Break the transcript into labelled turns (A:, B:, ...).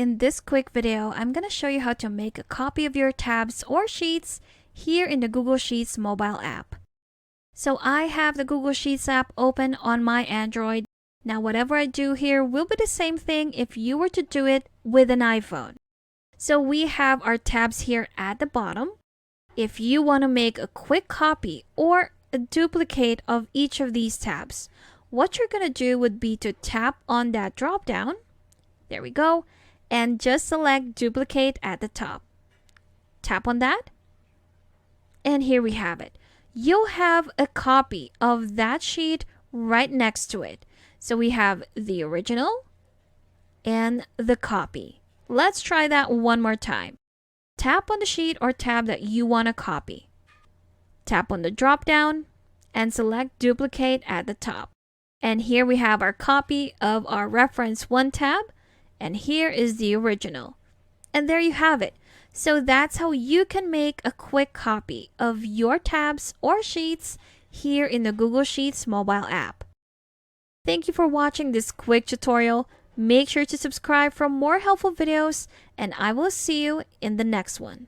A: in this quick video, I'm going to show you how to make a copy of your tabs or sheets here in the Google Sheets mobile app. So I have the Google Sheets app open on my Android. Now whatever I do here will be the same thing if you were to do it with an iPhone. So we have our tabs here at the bottom. If you want to make a quick copy or a duplicate of each of these tabs, what you're going to do would be to tap on that drop down. There we go. And just select duplicate at the top. Tap on that. And here we have it. You'll have a copy of that sheet right next to it. So we have the original and the copy. Let's try that one more time. Tap on the sheet or tab that you want to copy. Tap on the drop down and select duplicate at the top. And here we have our copy of our reference 1 tab, and here is the original. And there you have it. So that's how you can make a quick copy of your tabs or sheets here in the Google Sheets mobile app. Thank you for watching this quick tutorial. Make sure to subscribe for more helpful videos, and I will see you in the next one.